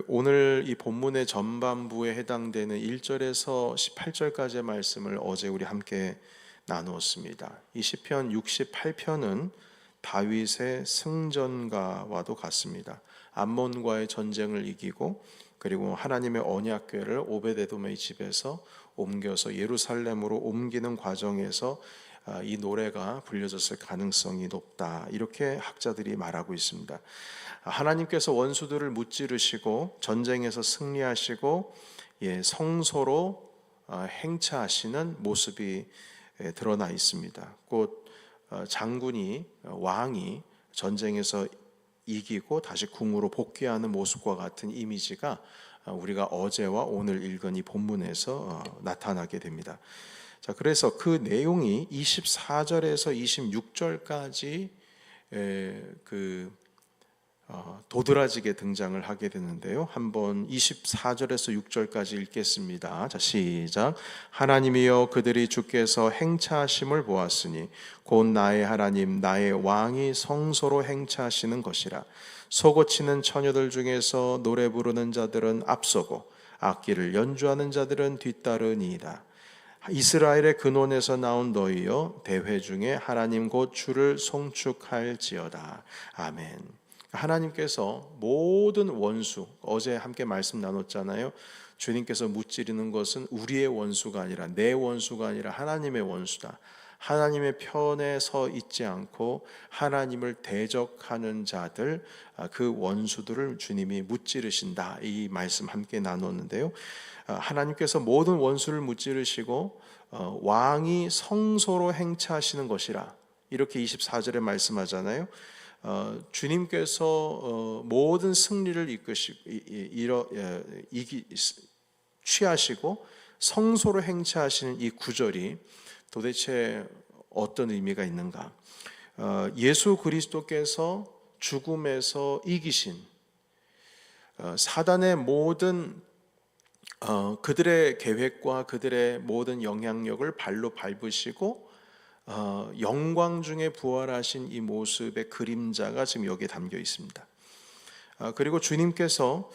오늘 이 본문의 전반부에 해당되는 1절에서 18절까지의 말씀을 어제 우리 함께 나누었습니다. 이 시편 68편은 다윗의 승전가와도 같습니다. 암몬과의 전쟁을 이기고 그리고 하나님의 언약궤를 오베데돔의 집에서 옮겨서 예루살렘으로 옮기는 과정에서 이 노래가 불려졌을 가능성이 높다, 이렇게 학자들이 말하고 있습니다. 하나님께서 원수들을 무찌르시고 전쟁에서 승리하시고 성소로 행차하시는 모습이 드러나 있습니다. 곧 장군이, 왕이 전쟁에서 이기고 다시 궁으로 복귀하는 모습과 같은 이미지가 우리가 어제와 오늘 읽은 이 본문에서 나타나게 됩니다. 자, 그래서 그 내용이 24절에서 26절까지 도드라지게 등장을 하게 되는데요. 한번 24절에서 6절까지 읽겠습니다. 자, 시작. 하나님이여, 그들이 주께서 행차하심을 보았으니 곧 나의 하나님 나의 왕이 성소로 행차하시는 것이라. 소고치는 처녀들 중에서 노래 부르는 자들은 앞서고 악기를 연주하는 자들은 뒤따르니이다. 이스라엘의 근원에서 나온 너희여, 대회 중에 하나님 곧 주를 송축할지어다. 아멘. 하나님께서 모든 원수, 어제 함께 말씀 나눴잖아요. 주님께서 무찌르는 것은 우리의 원수가 아니라, 내 원수가 아니라 하나님의 원수다. 하나님의 편에 서 있지 않고 하나님을 대적하는 자들, 그 원수들을 주님이 무찌르신다, 이 말씀 함께 나눴는데요. 하나님께서 모든 원수를 무찌르시고 왕이 성소로 행차하시는 것이라, 이렇게 24절에 말씀하잖아요. 주님께서 모든 승리를 취하시고 성소로 행차하시는 이 구절이 도대체 어떤 의미가 있는가? 예수 그리스도께서 죽음에서 이기신 사단의 모든 그들의 계획과 그들의 모든 영향력을 발로 밟으시고 영광 중에 부활하신 이 모습의 그림자가 지금 여기에 담겨 있습니다. 그리고 주님께서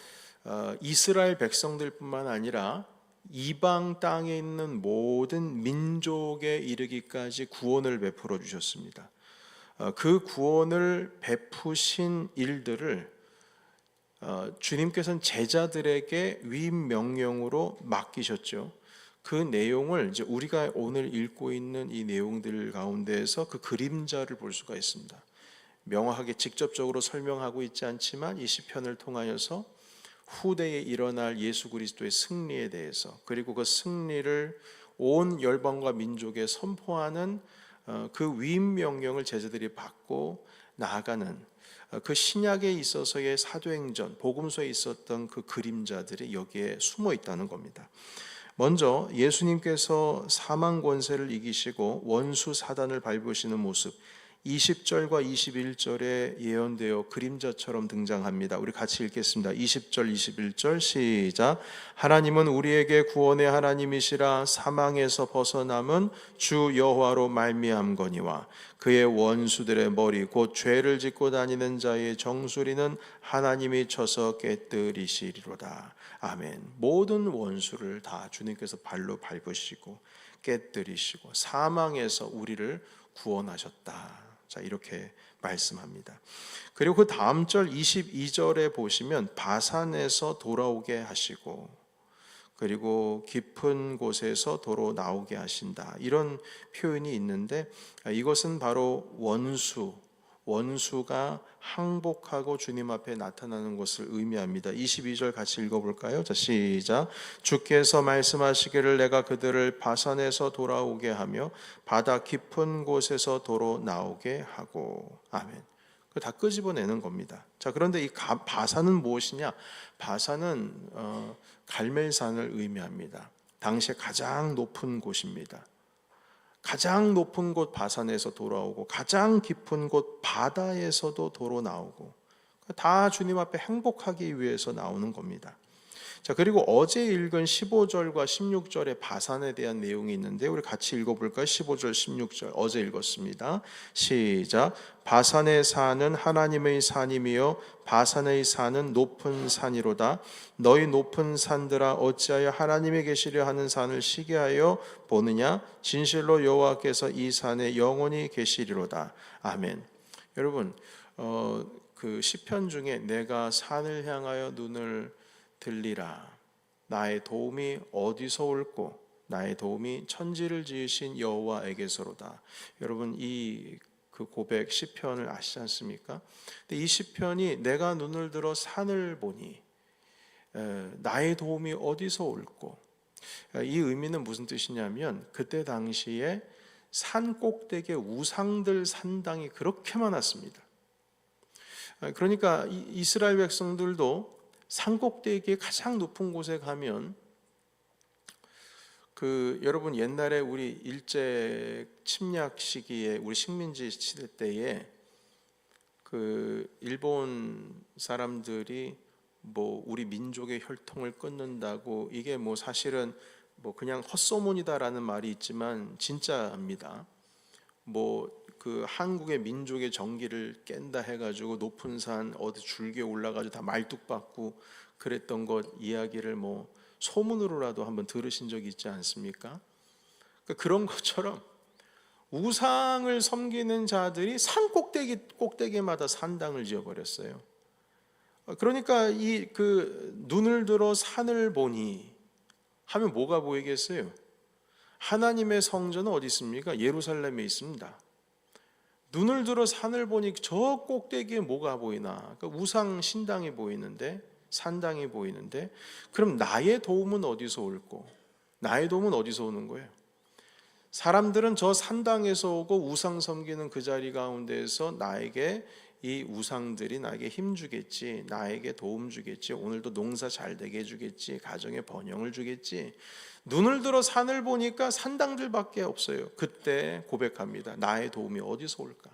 이스라엘 백성들뿐만 아니라 이방 땅에 있는 모든 민족에 이르기까지 구원을 베풀어 주셨습니다. 그 구원을 베푸신 일들을 주님께서는 제자들에게 위임 명령으로 맡기셨죠. 그 내용을 이제 우리가 오늘 읽고 있는 이 내용들 가운데에서 그 그림자를 볼 수가 있습니다. 명확하게 직접적으로 설명하고 있지 않지만 이 시편을 통하여서 후대에 일어날 예수 그리스도의 승리에 대해서, 그리고 그 승리를 온 열방과 민족에 선포하는 그 위임 명령을 제자들이 받고 나아가는 그 신약에 있어서의 사도행전, 복음서에 있었던 그 그림자들이 여기에 숨어 있다는 겁니다. 먼저 예수님께서 사망 권세를 이기시고 원수 사단을 밟으시는 모습, 20절과 21절에 예언되어 그림자처럼 등장합니다. 우리 같이 읽겠습니다. 20절 21절 시작. 하나님은 우리에게 구원의 하나님이시라. 사망에서 벗어남은 주 여호와로 말미암거니와 그의 원수들의 머리 곧 죄를 짓고 다니는 자의 정수리는 하나님이 쳐서 깨뜨리시리로다. 아멘. 모든 원수를 다 주님께서 발로 밟으시고 깨뜨리시고 사망에서 우리를 구원하셨다. 자, 이렇게 말씀합니다. 그리고 그 다음 절 22절에 보시면 바산에서 돌아오게 하시고 그리고 깊은 곳에서 도로 나오게 하신다, 이런 표현이 있는데 이것은 바로 원수가 항복하고 주님 앞에 나타나는 것을 의미합니다. 22절 같이 읽어볼까요? 자, 시작. 주께서 말씀하시기를 내가 그들을 바산에서 돌아오게 하며 바다 깊은 곳에서 도로 나오게 하고. 아멘. 다 끄집어내는 겁니다. 자, 그런데 이 바산은 무엇이냐? 바산은 갈멜산을 의미합니다. 당시에 가장 높은 곳입니다. 가장 높은 곳 바산에서 돌아오고 가장 깊은 곳 바다에서도 도로 나오고, 다 주님 앞에 행복하기 위해서 나오는 겁니다. 자, 그리고 어제 읽은 15절과 16절의 바산에 대한 내용이 있는데 우리 같이 읽어볼까요? 15절 16절 어제 읽었습니다. 시작. 바산의 산은 하나님의 산이며 바산의 산은 높은 산이로다. 너희 높은 산들아 어찌하여 하나님이 계시려 하는 산을 시기하여 보느냐? 진실로 여호와께서 이 산에 영원히 계시리로다. 아멘. 여러분, 그 시편 중에 내가 산을 향하여 눈을 들리라. 나의 도움이 어디서 올꼬? 나의 도움이 천지를 지으신 여호와에게서로다. 여러분, 그 고백 시편을 아시지 않습니까? 근데 이 시편이 내가 눈을 들어 산을 보니 나의 도움이 어디서 올꼬? 이 의미는 무슨 뜻이냐면 그때 당시에 산 꼭대기에 우상들 산당이 그렇게 많았습니다. 그러니까 이스라엘 백성들도 산 꼭대기에 가장 높은 곳에 가면 여러분 옛날에 우리 일제 침략 시기에 우리 식민지 시대 때에 일본 사람들이 우리 민족의 혈통을 끊는다고 이게 사실은 그냥 헛소문이다라는 말이 있지만 진짜입니다. 한국의 민족의 정기를 깬다 해가지고 높은 산 어디 줄기에 올라가지고 다 말뚝박고 그랬던 것 이야기를 소문으로라도 한번 들으신 적이 있지 않습니까? 그런 것처럼 우상을 섬기는 자들이 산 꼭대기마다 산당을 지어버렸어요. 그러니까 눈을 들어 산을 보니 하면 뭐가 보이겠어요? 하나님의 성전은 어디 있습니까? 예루살렘에 있습니다. 눈을 들어 산을 보니 저 꼭대기에 뭐가 보이나? 우상 신당이 보이는데, 산당이 보이는데, 그럼 나의 도움은 어디서 올꼬? 나의 도움은 어디서 오는 거예요? 사람들은 저 산당에서 오고 우상 섬기는 그 자리 가운데에서 나에게 이 우상들이 나에게 힘 주겠지, 나에게 도움 주겠지, 오늘도 농사 잘 되게 해주겠지, 가정에 번영을 주겠지. 눈을 들어 산을 보니까 산당들밖에 없어요. 그때 고백합니다. 나의 도움이 어디서 올까?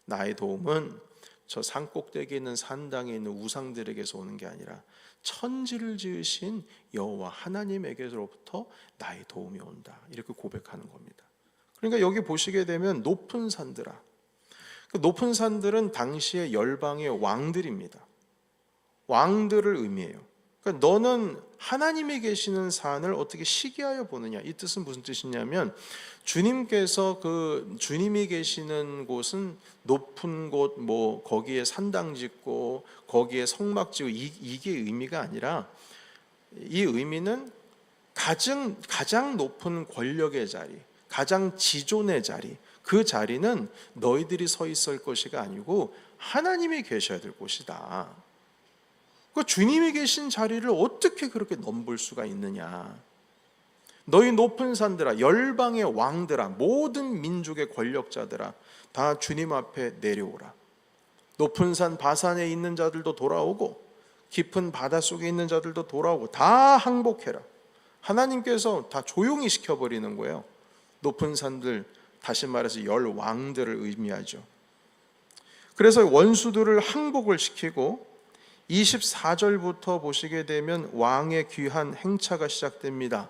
나의 도움은 저 산 꼭대기에 있는 산당에 있는 우상들에게서 오는 게 아니라 천지를 지으신 여호와 하나님에게로부터 나의 도움이 온다. 이렇게 고백하는 겁니다. 그러니까 여기 보시게 되면 높은 산들아, 그 높은 산들은 당시의 열방의 왕들입니다. 왕들을 의미해요. 그러니까 너는 하나님이 계시는 산을 어떻게 시기하여 보느냐. 이 뜻은 무슨 뜻이냐면 주님께서 주님이 계시는 곳은 높은 곳, 거기에 산당 짓고 거기에 성막 짓고 이게 의미가 아니라 이 의미는 가장 높은 권력의 자리, 가장 지존의 자리, 그 자리는 너희들이 서 있을 것이가 아니고 하나님이 계셔야 될 곳이다. 그 주님이 계신 자리를 어떻게 그렇게 넘볼 수가 있느냐? 너희 높은 산들아, 열방의 왕들아, 모든 민족의 권력자들아, 다 주님 앞에 내려오라. 높은 산 바산에 있는 자들도 돌아오고 깊은 바다 속에 있는 자들도 돌아오고 다 항복해라. 하나님께서 다 조용히 시켜버리는 거예요. 높은 산들, 다시 말해서 열 왕들을 의미하죠. 그래서 원수들을 항복을 시키고 24절부터 보시게 되면 왕의 귀한 행차가 시작됩니다.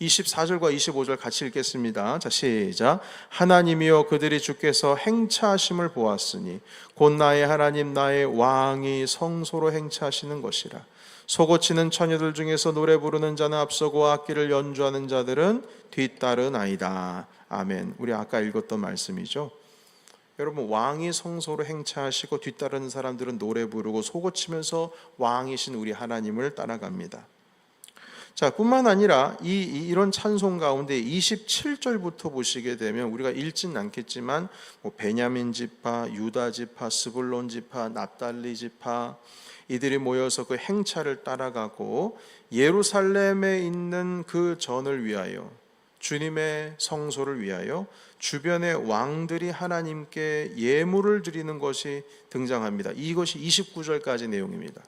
24절과 25절 같이 읽겠습니다. 자, 시작. 하나님이여 그들이 주께서 행차하심을 보았으니 곧 나의 하나님 나의 왕이 성소로 행차하시는 것이라. 소고치는 처녀들 중에서 노래 부르는 자는 앞서고 악기를 연주하는 자들은 뒤따르나이다. 아멘. 우리 아까 읽었던 말씀이죠. 여러분, 왕이 성소로 행차하시고 뒤따르는 사람들은 노래 부르고 소고치면서 왕이신 우리 하나님을 따라갑니다. 자, 뿐만 아니라 이런 찬송 가운데 27절부터 보시게 되면 우리가 읽진 않겠지만 베냐민 지파, 유다 지파, 스불론 지파, 납달리 지파 이들이 모여서 그 행차를 따라가고 예루살렘에 있는 그 전을 위하여, 주님의 성소를 위하여 주변의 왕들이 하나님께 예물을 드리는 것이 등장합니다. 이것이 29절까지 내용입니다.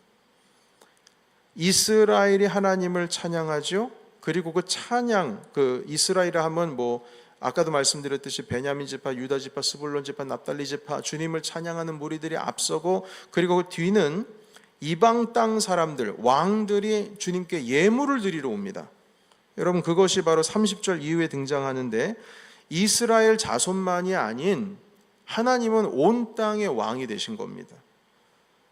이스라엘이 하나님을 찬양하죠. 그리고 그 찬양, 이스라엘을 하면 아까도 말씀드렸듯이 베냐민 지파, 유다 지파, 스불론 지파, 납달리 지파, 주님을 찬양하는 무리들이 앞서고, 그리고 그 뒤는 이방 땅 사람들, 왕들이 주님께 예물을 드리러 옵니다. 여러분, 그것이 바로 30절 이후에 등장하는데, 이스라엘 자손만이 아닌 하나님은 온 땅의 왕이 되신 겁니다.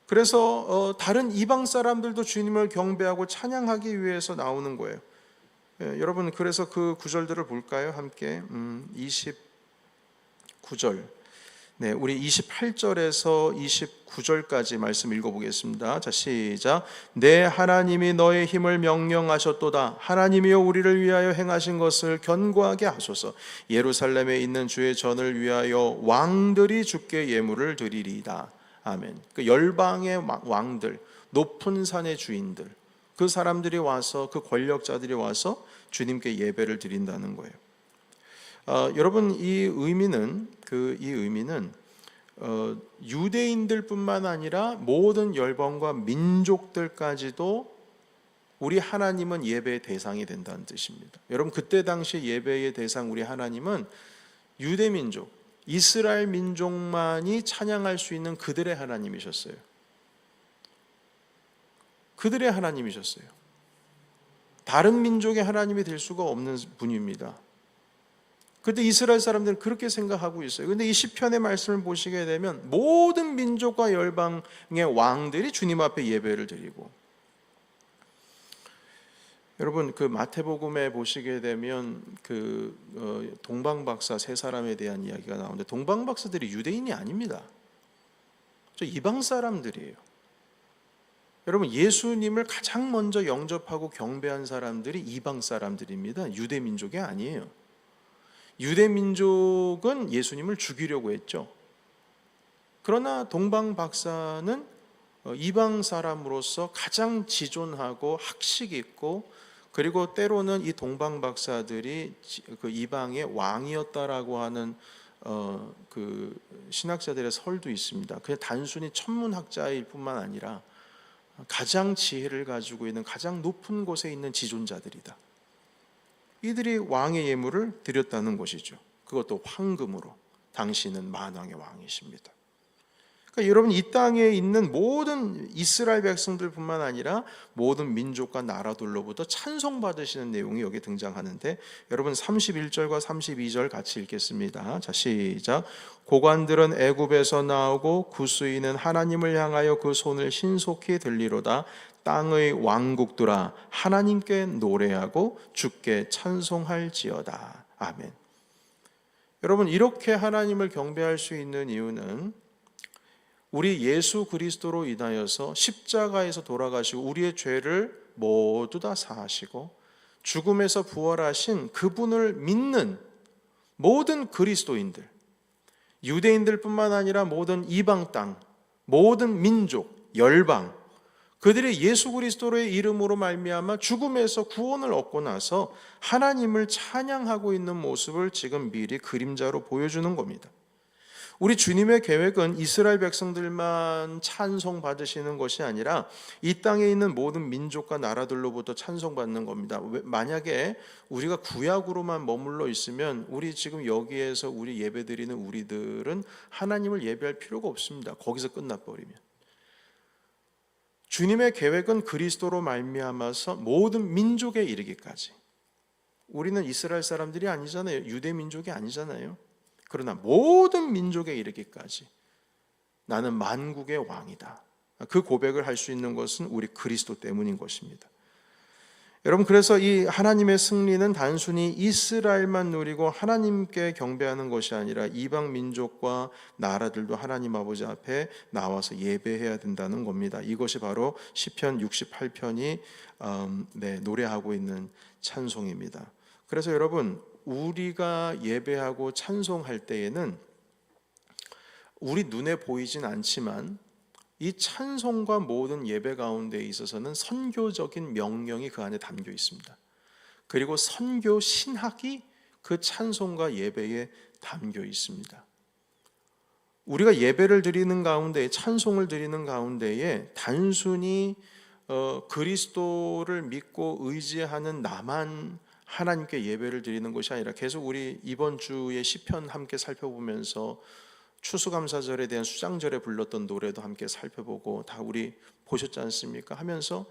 그래서 다른 이방 사람들도 주님을 경배하고 찬양하기 위해서 나오는 거예요. 여러분, 그래서 그 구절들을 볼까요? 함께 29절, 우리 28절에서 29절까지 말씀 읽어보겠습니다. 자, 시작. 내 하나님이 너의 힘을 명령하셨도다. 하나님이여 우리를 위하여 행하신 것을 견고하게 하소서. 예루살렘에 있는 주의 전을 위하여 왕들이 주께 예물을 드리리이다. 아멘. 그 열방의 왕들, 높은 산의 주인들, 그 사람들이 와서, 그 권력자들이 와서 주님께 예배를 드린다는 거예요. 여러분, 이 의미는 유대인들뿐만 아니라 모든 열방과 민족들까지도 우리 하나님은 예배의 대상이 된다는 뜻입니다. 여러분, 그때 당시 예배의 대상 우리 하나님은 유대 민족, 이스라엘 민족만이 찬양할 수 있는 그들의 하나님이셨어요. 그들의 하나님이셨어요. 다른 민족의 하나님이 될 수가 없는 분입니다. 그런데 이스라엘 사람들은 그렇게 생각하고 있어요. 그런데 이 시편의 말씀을 보시게 되면 모든 민족과 열방의 왕들이 주님 앞에 예배를 드리고, 여러분, 그 마태복음에 보시게 되면 동방박사 세 사람에 대한 이야기가 나오는데, 동방박사들이 유대인이 아닙니다. 저 이방 사람들이에요. 여러분, 예수님을 가장 먼저 영접하고 경배한 사람들이 이방 사람들입니다. 유대 민족이 아니에요. 유대 민족은 예수님을 죽이려고 했죠. 그러나 동방 박사는 이방 사람으로서 가장 지존하고 학식 있고, 그리고 때로는 이 동방 박사들이 그 이방의 왕이었다라고 하는 그 신학자들의 설도 있습니다. 그냥 단순히 천문학자일 뿐만 아니라 가장 지혜를 가지고 있는 가장 높은 곳에 있는 지존자들이다. 이들이 왕의 예물을 드렸다는 것이죠. 그것도 황금으로. 당신은 만왕의 왕이십니다. 그러니까 여러분, 이 땅에 있는 모든 이스라엘 백성들뿐만 아니라 모든 민족과 나라들로부터 찬송받으시는 내용이 여기 등장하는데, 여러분 31절과 32절 같이 읽겠습니다. 자, 시작. 고관들은 애굽에서 나오고 구스인은 하나님을 향하여 그 손을 신속히 들리로다. 땅의 왕국들아 하나님께 노래하고 주께 찬송할지어다. 아멘. 여러분, 이렇게 하나님을 경배할 수 있는 이유는 우리 예수 그리스도로 인하여서 십자가에서 돌아가시고 우리의 죄를 모두 다 사하시고 죽음에서 부활하신 그분을 믿는 모든 그리스도인들, 유대인들뿐만 아니라 모든 이방 땅, 모든 민족, 열방, 그들이 예수 그리스도의 이름으로 말미암아 죽음에서 구원을 얻고 나서 하나님을 찬양하고 있는 모습을 지금 미리 그림자로 보여주는 겁니다. 우리 주님의 계획은 이스라엘 백성들만 찬송받으시는 것이 아니라 이 땅에 있는 모든 민족과 나라들로부터 찬송받는 겁니다. 만약에 우리가 구약으로만 머물러 있으면 우리 지금 여기에서 우리 예배드리는 우리들은 하나님을 예배할 필요가 없습니다. 거기서 끝나버리면. 주님의 계획은 그리스도로 말미암아서 모든 민족에 이르기까지. 우리는 이스라엘 사람들이 아니잖아요. 유대 민족이 아니잖아요. 그러나 모든 민족에 이르기까지 나는 만국의 왕이다. 그 고백을 할 수 있는 것은 우리 그리스도 때문인 것입니다. 여러분, 그래서 이 하나님의 승리는 단순히 이스라엘만 누리고 하나님께 경배하는 것이 아니라 이방 민족과 나라들도 하나님 아버지 앞에 나와서 예배해야 된다는 겁니다. 이것이 바로 시편 68편이 노래하고 있는 찬송입니다. 그래서 여러분, 우리가 예배하고 찬송할 때에는 우리 눈에 보이진 않지만 이 찬송과 모든 예배 가운데 있어서는 선교적인 명령이 그 안에 담겨 있습니다. 그리고 선교 신학이 그 찬송과 예배에 담겨 있습니다. 우리가 예배를 드리는 가운데, 찬송을 드리는 가운데에 단순히 그리스도를 믿고 의지하는 나만 하나님께 예배를 드리는 것이 아니라 계속 우리 이번 주에 시편 함께 살펴보면서 추수감사절에 대한 수장절에 불렀던 노래도 함께 살펴보고 다 우리 보셨지 않습니까? 하면서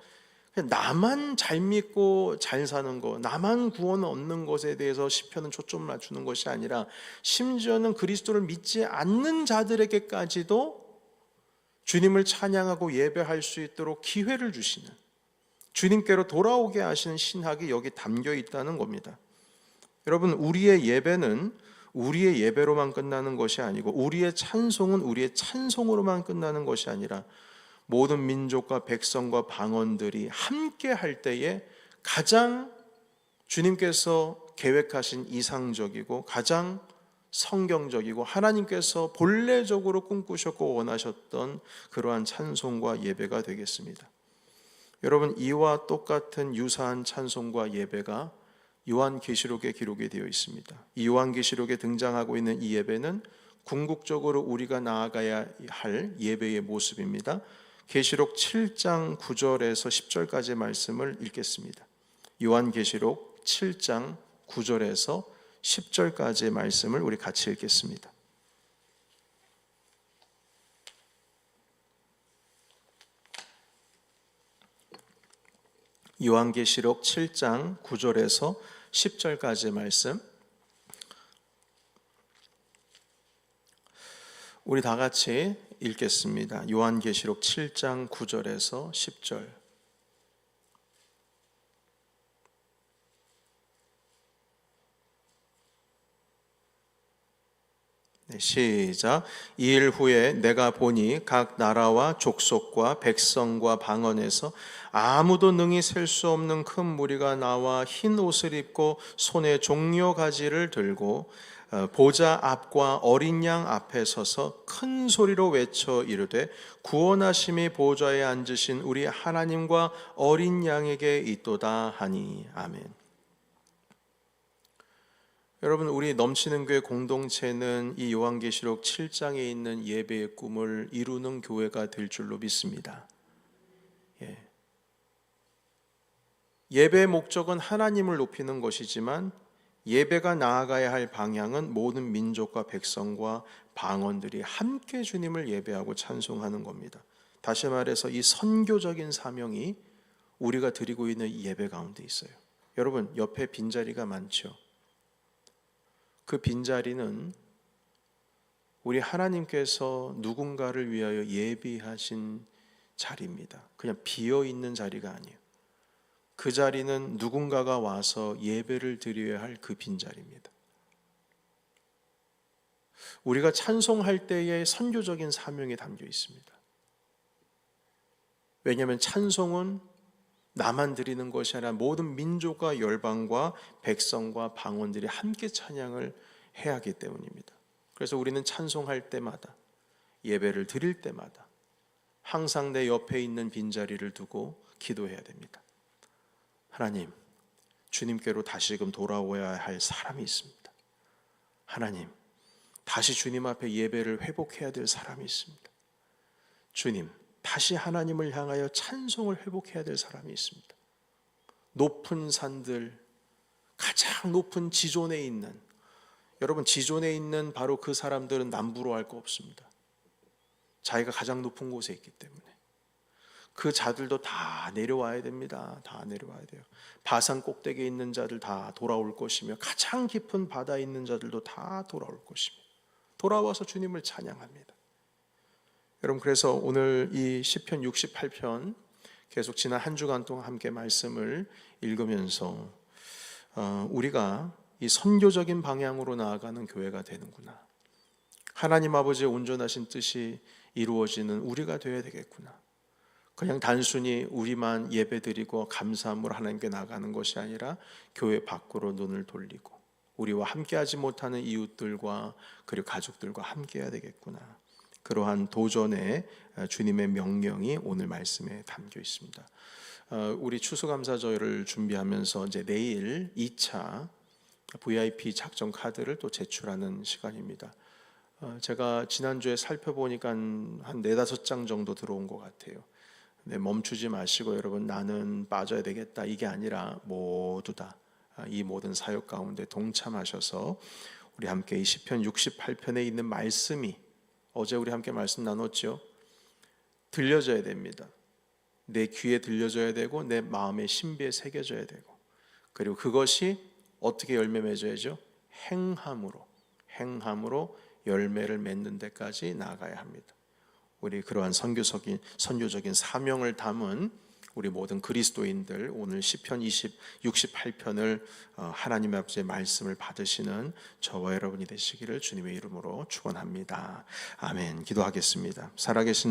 그냥 나만 잘 믿고 잘 사는 거, 나만 구원 얻는 것에 대해서 시편은 초점을 맞추는 것이 아니라 심지어는 그리스도를 믿지 않는 자들에게까지도 주님을 찬양하고 예배할 수 있도록 기회를 주시는, 주님께로 돌아오게 하시는 신학이 여기 담겨 있다는 겁니다. 여러분, 우리의 예배는 우리의 예배로만 끝나는 것이 아니고, 우리의 찬송은 우리의 찬송으로만 끝나는 것이 아니라 모든 민족과 백성과 방언들이 함께 할 때에 가장 주님께서 계획하신 이상적이고 가장 성경적이고 하나님께서 본래적으로 꿈꾸셨고 원하셨던 그러한 찬송과 예배가 되겠습니다. 여러분, 이와 똑같은 유사한 찬송과 예배가 요한계시록에 기록이 되어 있습니다. 이 요한계시록에 등장하고 있는 이 예배는 궁극적으로 우리가 나아가야 할 예배의 모습입니다. 계시록 7장 9절에서 10절까지의 말씀을 읽겠습니다. 요한계시록 7장 9절에서 10절까지의 말씀을 우리 같이 읽겠습니다. 요한계시록 7장 9절에서 10절까지의 말씀, 우리 다 같이 읽겠습니다. 요한계시록 7장 9절에서 10절. 네, 시작. 이 일 후에 내가 보니 각 나라와 족속과 백성과 방언에서 아무도 능히 셀 수 없는 큰 무리가 나와 흰 옷을 입고 손에 종려 가지를 들고 보좌 앞과 어린 양 앞에 서서 큰 소리로 외쳐 이르되 구원하심이 보좌에 앉으신 우리 하나님과 어린 양에게 있도다 하니. 아멘. 여러분, 우리 넘치는 교회 공동체는 이 요한계시록 7장에 있는 예배의 꿈을 이루는 교회가 될 줄로 믿습니다. 예배의 목적은 하나님을 높이는 것이지만 예배가 나아가야 할 방향은 모든 민족과 백성과 방언들이 함께 주님을 예배하고 찬송하는 겁니다. 다시 말해서 이 선교적인 사명이 우리가 드리고 있는 예배 가운데 있어요. 여러분, 옆에 빈자리가 많죠. 그 빈자리는 우리 하나님께서 누군가를 위하여 예비하신 자리입니다. 그냥 비어있는 자리가 아니에요. 그 자리는 누군가가 와서 예배를 드려야 할 그 빈자리입니다. 우리가 찬송할 때에 선교적인 사명이 담겨 있습니다. 왜냐하면 찬송은 나만 드리는 것이 아니라 모든 민족과 열방과 백성과 방언들이 함께 찬양을 해야 하기 때문입니다. 그래서 우리는 찬송할 때마다, 예배를 드릴 때마다 항상 내 옆에 있는 빈자리를 두고 기도해야 됩니다. 하나님, 주님께로 다시금 돌아오야 할 사람이 있습니다. 하나님, 다시 주님 앞에 예배를 회복해야 될 사람이 있습니다. 주님, 다시 하나님을 향하여 찬송을 회복해야 될 사람이 있습니다. 높은 산들, 가장 높은 지존에 있는, 여러분, 지존에 있는 바로 그 사람들은 남부로 할 거 없습니다. 자기가 가장 높은 곳에 있기 때문에 그 자들도 다 내려와야 됩니다. 다 내려와야 돼요. 바산 꼭대기에 있는 자들 다 돌아올 것이며 가장 깊은 바다에 있는 자들도 다 돌아올 것이며 돌아와서 주님을 찬양합니다. 여러분, 그래서 오늘 이 시편 68편 계속 지난 한 주간 동안 함께 말씀을 읽으면서 우리가 이 선교적인 방향으로 나아가는 교회가 되는구나, 하나님 아버지의 온전하신 뜻이 이루어지는 우리가 되어야 되겠구나, 그냥 단순히 우리만 예배드리고 감사함으로 하나님께 나가는 것이 아니라 교회 밖으로 눈을 돌리고 우리와 함께하지 못하는 이웃들과 그리고 가족들과 함께해야 되겠구나, 그러한 도전의 주님의 명령이 오늘 말씀에 담겨 있습니다. 우리 추수감사절을 준비하면서 이제 내일 2차 VIP 작전 카드를 또 제출하는 시간입니다. 제가 지난주에 살펴보니까 한 4-5장 정도 들어온 것 같아요. 네, 멈추지 마시고 여러분, 나는 빠져야 되겠다, 이게 아니라 모두 다 이 모든 사역 가운데 동참하셔서 우리 함께 이 시편 68편에 있는 말씀이, 어제 우리 함께 말씀 나눴죠, 들려져야 됩니다. 내 귀에 들려져야 되고 내 마음의 신비에 새겨져야 되고, 그리고 그것이 어떻게 열매 맺어야죠? 행함으로 열매를 맺는 데까지 나아가야 합니다. 우리 그러한 선교적인 사명을 담은 우리 모든 그리스도인들, 오늘 시편 68편을 하나님 아버지의 말씀을 받으시는 저와 여러분이 되시기를 주님의 이름으로 축원합니다. 아멘. 기도하겠습니다. 살아계신